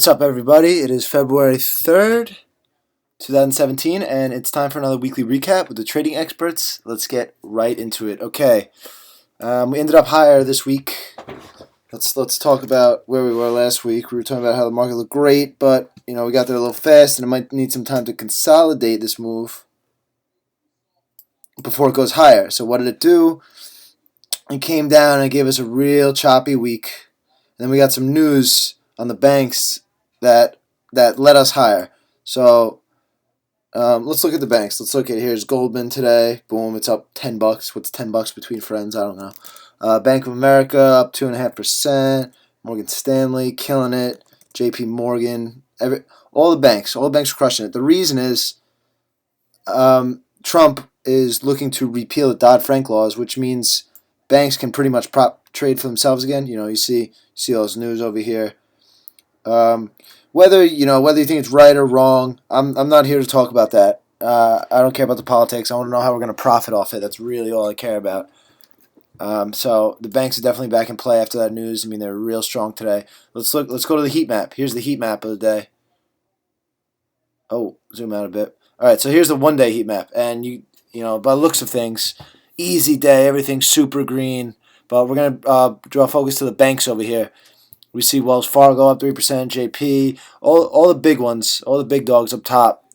up, everybody? It is February 3rd, 2017, and it's time for another weekly recap with the trading experts. Let's get right into it. Okay, we ended up higher this week. Let's talk about where we were last week. We were talking about how the market looked great, but we got there a little fast, and it might need some time to consolidate this move before it goes higher. So what did it do? It came down and it gave us a real choppy week. And then we got some news on the banks that led us higher. So let's look at the banks. Let's look at here's Goldman today. Boom, it's up $10. What's $10 between friends? I don't know. Bank of America up 2.5%. Morgan Stanley killing it. J.P. Morgan. All the banks are crushing it. The reason is Trump is looking to repeal the Dodd-Frank laws, which means banks can pretty much trade for themselves again. You see all this news over here. Whether you think it's right or wrong, I'm not here to talk about that. I don't care about the politics. I want to know how we're going to profit off it. That's really all I care about. So the banks are definitely back in play after that news. I mean, they're real strong today. Let's go to the heat map. Here's the heat map of the day. Oh, zoom out a bit. All right, so here's the one-day heat map, and by the looks of things, easy day. Everything's super green. But we're gonna draw focus to the banks over here. We see Wells Fargo up 3%, JP, all the big ones, all the big dogs up top.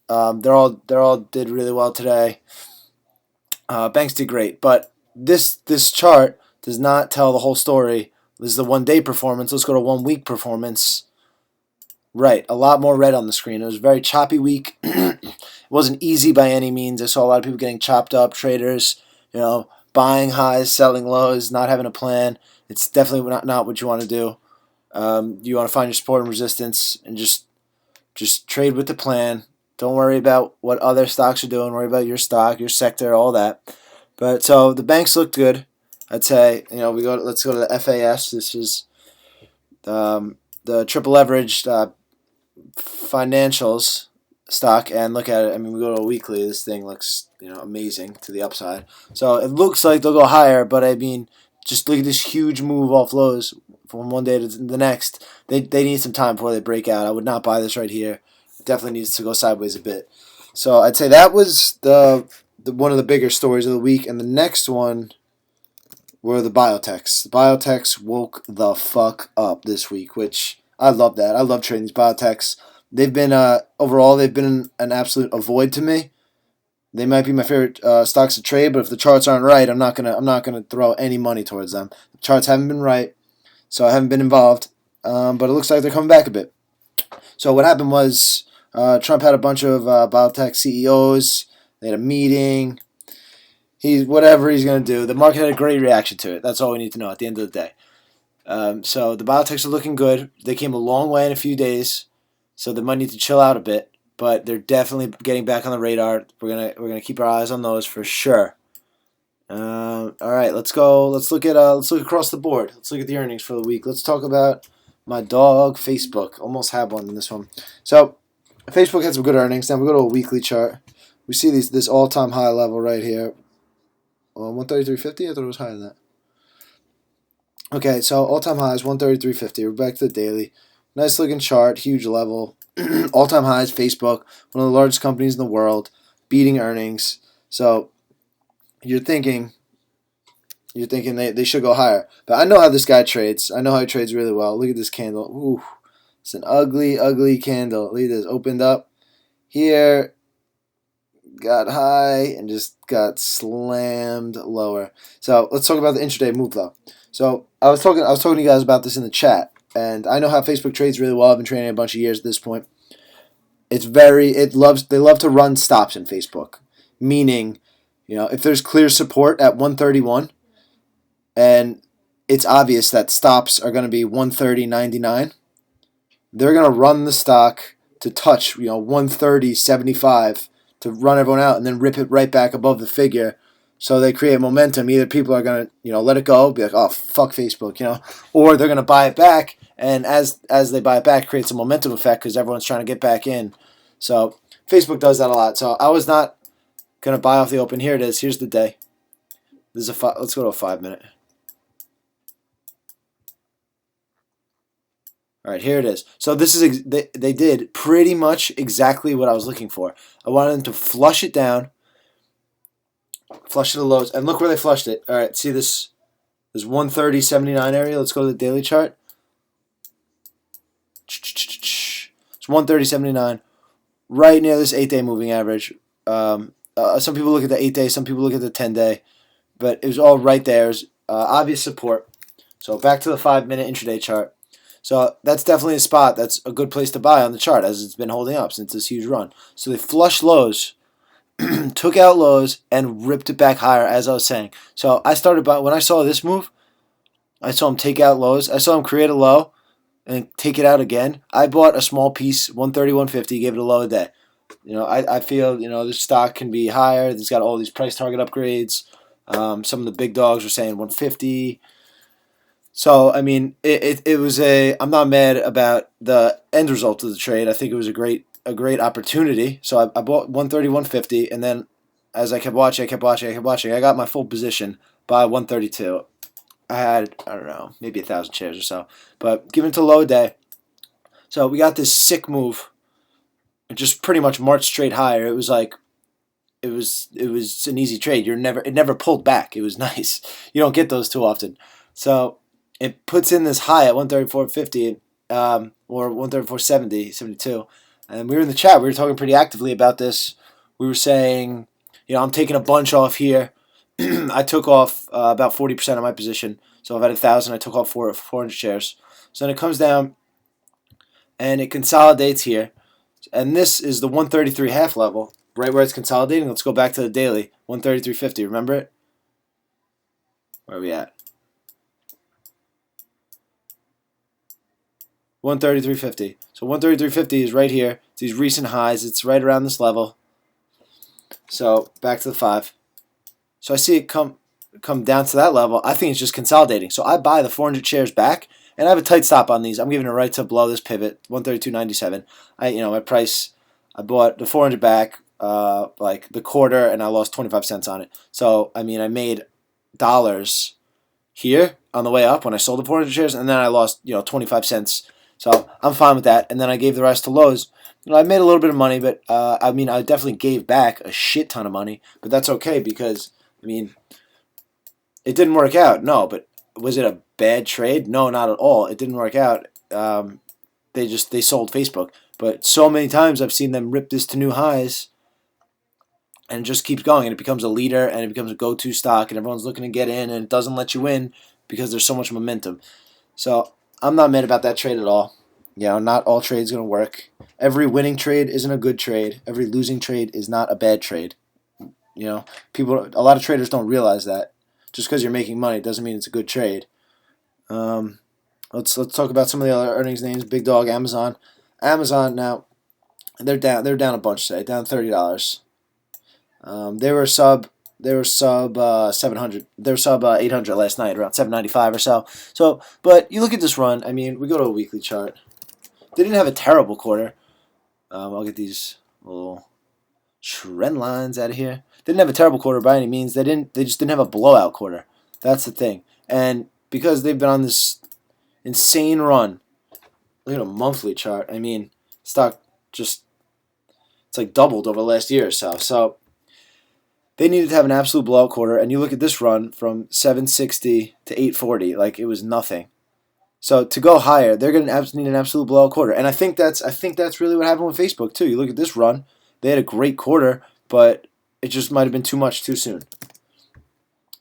They're all did really well today. Banks did great, but this chart does not tell the whole story. This is the one-day performance. Let's go to 1 week performance. Right, a lot more red on the screen. It was a very choppy week. It wasn't easy by any means. I saw a lot of people getting chopped up. Traders, buying highs, selling lows, not having a plan. It's definitely not what you want to do. You want to find your support and resistance and just trade with the plan. Don't worry about what other stocks are doing. Worry about your stock, your sector, all that. But so the banks looked good. I'd say let's go to the FAS. This is the triple leveraged financials stock, and look at it. I mean, we go to a weekly. This thing looks amazing to the upside. So it looks like they'll go higher, but I mean, just look at this huge move off lows from one day to the next. They need some time before they break out. I would not buy this right here. It definitely needs to go sideways a bit. So I'd say that was the one of the bigger stories of the week, and the next one were the biotechs. The biotechs woke the fuck up this week, which I love that. I love trading these biotechs. They've been overall they've been an absolute avoid to me. They might be my favorite stocks to trade, but if the charts aren't right, I'm not gonna throw any money towards them. The charts haven't been right, so I haven't been involved. But it looks like they're coming back a bit. So what happened was Trump had a bunch of biotech CEOs. They had a meeting. Whatever he's gonna do. The market had a great reaction to it. That's all we need to know at the end of the day. So the biotechs are looking good. They came a long way in a few days, so they might need to chill out a bit. But they're definitely getting back on the radar. We're gonna keep our eyes on those for sure. All right, let's go. Let's look across the board. Let's look at the earnings for the week. Let's talk about my dog, Facebook. Almost had one in this one. So Facebook had some good earnings. Now we go to a weekly chart. We see this all-time high level right here. 133.50. I thought it was higher than that. Okay, so all-time high is 133.50. We're back to the daily. Nice looking chart, huge level. All-time highs, Facebook, one of the largest companies in the world, beating earnings. So you're thinking they should go higher. But I know how this guy trades. I know how he trades really well. Look at this candle. Ooh, it's an ugly, ugly candle. Look at this. Opened up here, got high, and just got slammed lower. So let's talk about the intraday move though. So I was talking to you guys about this in the chat. And I know how Facebook trades really well. I've been trading a bunch of years at this point. They love to run stops in Facebook. Meaning, if there's clear support at 131 and it's obvious that stops are going to be 130.99, they're going to run the stock to touch, 130.75 to run everyone out and then rip it right back above the figure. So they create momentum. Either people are going to, let it go, be like, oh, fuck Facebook, or they're going to buy it back. And as they buy it back, it creates a momentum effect because everyone's trying to get back in. So Facebook does that a lot. So I was not going to buy off the open. Here it is. Here's the day. This is let's go to a 5 minute. All right, here it is. So this is they did pretty much exactly what I was looking for. I wanted them to flush it down, flush to the lows, and look where they flushed it. All right, see this 130.79 area. Let's go to the daily chart. It's 130.79, right near this 8-day moving average. Some people look at the 8-day, some people look at the 10-day, but it was all right there. It was obvious support. So back to the 5-minute intraday chart. So that's definitely a spot. That's a good place to buy on the chart as it's been holding up since this huge run. So they flushed lows, took out lows, and ripped it back higher, as I was saying. So I started by when I saw this move, I saw him take out lows. I saw him create a low and take it out again. I bought a small piece, 130, 150, gave it a low a day. I feel this stock can be higher. It's got all these price target upgrades. Some of the big dogs were saying 150. So I mean, it was a. I'm not mad about the end result of the trade. I think it was a great opportunity. So I bought 130, 150, and then as I kept watching, I got my full position by 132. I had, I don't know, maybe 1,000 shares or so, but given to low day. So we got this sick move. It just pretty much marched straight higher. It was like it was an easy trade. It never pulled back. It was nice. You don't get those too often. So it puts in this high at 134.50 or 134.70, 72. And we were in the chat. We were talking pretty actively about this. We were saying, I'm taking a bunch off here. I took off about 40% of my position. So if I had 1,000, I took off 400 shares. So then it comes down and it consolidates here. And this is the 133 half level, right where it's consolidating. Let's go back to the daily, 133.50. Remember it? Where are we at? 133.50. So 133.50 is right here. It's these recent highs. It's right around this level. So back to the 5. So I see it come down to that level. I think it's just consolidating. So I buy the 400 shares back, and I have a tight stop on these. I'm giving it right to below this pivot, 132.97. My price, I bought the 400 back, like the quarter, and I lost 25 cents on it. So I made dollars here on the way up when I sold the 400 shares, and then I lost 25 cents. So I'm fine with that. And then I gave the rest to lows. I made a little bit of money, but I definitely gave back a shit ton of money. But that's okay because it didn't work out. No, but was it a bad trade? No, not at all. It didn't work out. They sold Facebook. But so many times I've seen them rip this to new highs, and it just keeps going, and it becomes a leader, and it becomes a go-to stock, and everyone's looking to get in, and it doesn't let you in because there's so much momentum. So I'm not mad about that trade at all. Not all trades going to work. Every winning trade isn't a good trade. Every losing trade is not a bad trade. A lot of traders don't realize that. Just because you're making money doesn't mean it's a good trade. Let's talk about some of the other earnings names. Big dog, Amazon. Amazon now, they're down a bunch today, down $30. They were sub 700. They were sub 800 last night, around 795 or so. So, but you look at this run. We go to a weekly chart. They didn't have a terrible quarter. I'll get these little trend lines out of here. They didn't have a terrible quarter by any means. They just didn't have a blowout quarter. That's the thing. And because they've been on this insane run, look at a monthly chart. Stock it's like doubled over the last year or so. So they needed to have an absolute blowout quarter. And you look at this run from 760 to 840, like it was nothing. So to go higher, they're going to need an absolute blowout quarter. And I think that's really what happened with Facebook too. You look at this run, they had a great quarter, but it just might have been too much too soon.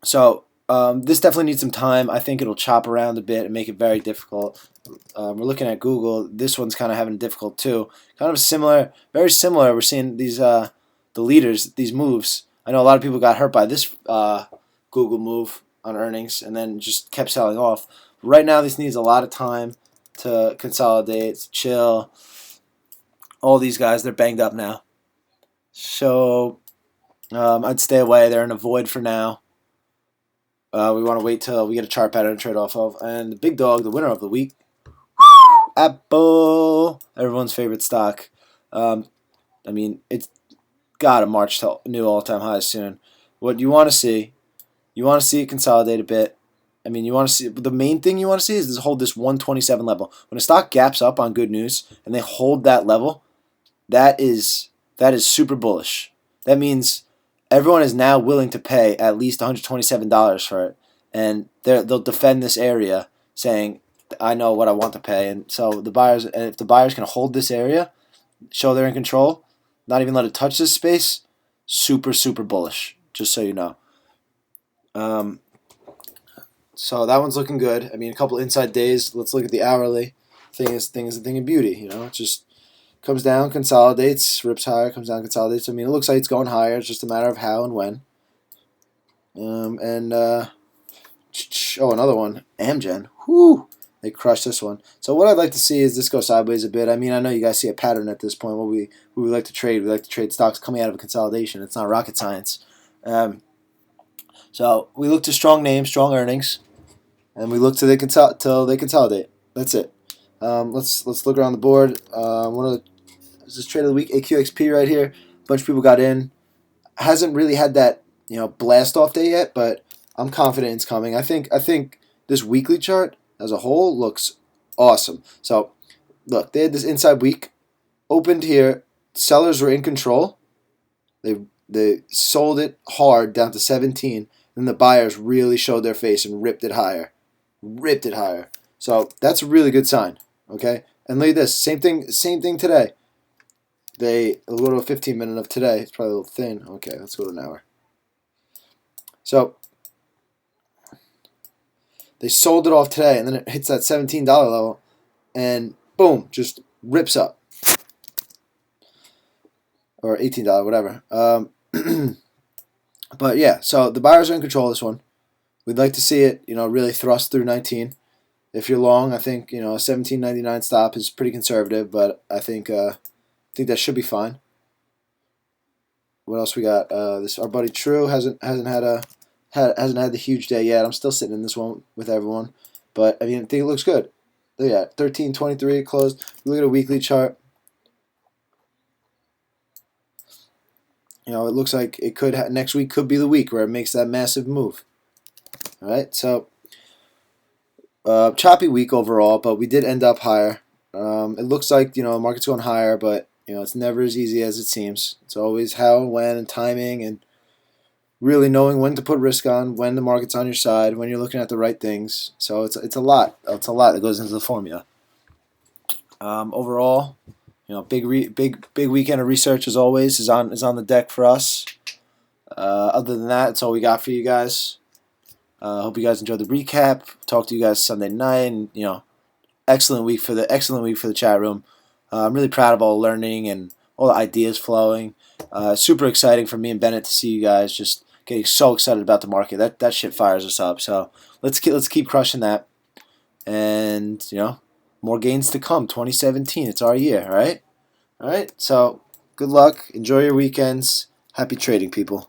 So this definitely needs some time. I think it'll chop around a bit and make it very difficult. We're looking at Google. This one's kind of having it difficult too. Kind of similar, very similar. We're seeing these the leaders, these moves. I know a lot of people got hurt by this Google move on earnings and then just kept selling off. Right now, this needs a lot of time to consolidate, chill. All these guys, they're banged up now. So I'd stay away. They're in a void for now. We want to wait till we get a chart pattern to trade off of. And the big dog, the winner of the week, Apple, everyone's favorite stock. It's got to march to new all-time highs soon. What you want to see it consolidate a bit. I mean, you want to see the main thing you want to see is hold this 127 level. When a stock gaps up on good news and they hold that level, that is super bullish. That means everyone is now willing to pay at least $127 for it, and they'll defend this area, saying, "I know what I want to pay." And so the buyers, and if the buyers can hold this area, show they're in control, not even let it touch this space, super bullish. Just so you know. So that one's looking good. I mean, a couple inside days. Let's look at the hourly. Thing is a thing of beauty. You know, it just comes down, consolidates, rips higher, comes down, consolidates. I mean, it looks like it's going higher. It's just a matter of how and when. Oh, another one, Amgen. Whoo! They crushed this one. So what I'd like to see is this go sideways a bit. I mean, I know you guys see a pattern at this point. What we like to trade. We like to trade stocks coming out of a consolidation. It's not rocket science. So we look to strong names, strong earnings, and we look till they consolidate. That's it. Let's look around the board. This is trade of the week, AQXP right here. A bunch of people got in. Hasn't really had that blast off day yet, but I'm confident it's coming. I think this weekly chart as a whole looks awesome. So look, they had this inside week, opened here. Sellers were in control. They sold it hard down to 17. Then the buyers really showed their face and ripped it higher. So that's a really good sign. Okay, and look at this. Same thing today. We'll go to a 15-minute of today. It's probably a little thin. Okay, let's go to an hour. So they sold it off today, and then it hits that $17 level, and boom, just rips up. Or $18, whatever. But yeah, so the buyers are in control of this one. We'd like to see it, really thrust through 19. If you're long, I think a 17.99 stop is pretty conservative, but I think that should be fine. What else we got? Our buddy True hasn't had the huge day yet. I'm still sitting in this one with everyone, but I mean, I think it looks good. Look at that, 13.23 it closed. Look at a weekly chart. It looks like it could next week could be the week where it makes that massive move. All right, so choppy week overall, but we did end up higher. It looks like the market's going higher, but it's never as easy as it seems. It's always how and when and timing and really knowing when to put risk on, when the market's on your side, when you're looking at the right things. So it's a lot. It's a lot that goes into the formula. Overall, big weekend of research as always is on the deck for us. Other than that, that's all we got for you guys. Hope you guys enjoyed the recap. Talk to you guys Sunday night, and excellent week for the chat room. I'm really proud of all the learning and all the ideas flowing. Super exciting for me and Bennett to see you guys just getting so excited about the market. That shit fires us up. So let's keep crushing that, and more gains to come. 2017, it's our year. All right. So good luck. Enjoy your weekends. Happy trading, people.